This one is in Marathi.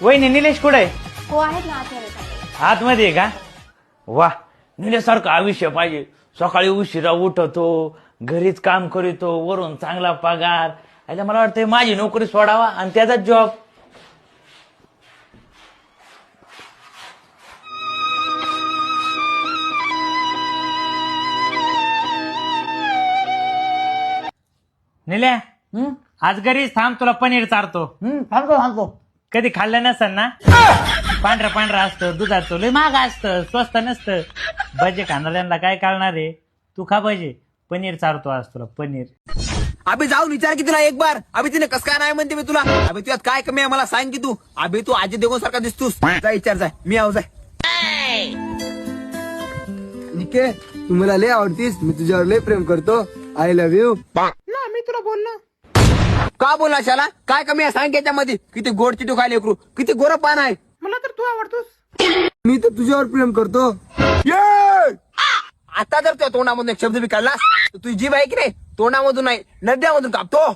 वहिनी निलेश कुठे हो आहेत ना आतमध्ये. आतमध्ये आहे का? वा, निलेशसारखं आयुष्य पाहिजे. सकाळी उशिरा उठतो, घरीच काम करीतो, वरून चांगला पगार. याला मला वाटतं माझी नोकरी सोडावा आणि त्याचा जॉब. निल्या आज घरीच थांब, तुला पनीर चारतो. सांगतो कधी खाल्लं नसल ना? पांढरा पांढरा असतं, दुधाचं लय महाग असतं, स्वस्त नसतं. भजे खाणाऱ्यांना काय कळणार आहे? तू खा भजे. पनीर चारतो आज तुला, पनीर. अभि जाऊन विचार की तुला एक बार. अभि तिने कस काय नाही म्हणते मी तुला. अभि तुझ्यात काय कमी आहे मला सांग की तू. अभि तू अजय देवगण सारखा दिसतोस. जाय विचार जाय, मी आव जाय. निके तू मला लय आवडतीस, मी तुझ्यावर लय प्रेम करतो. I love you. ना मी तुला बोललो का बोलला शाला. काय कमी आहे सांग याच्यामध्ये. किती गोड चिटू खायला लेकरू, किती गोर पान आहे. मला तर तू आवडतोस. मी तर तुझ्यावर प्रेम करतो. आता जर तुझ्या तोंडामधून एक शब्द बी काढला तर तुझी जीभ आहे की नाही तोंडामधून नाही नद्यामधून कापतो.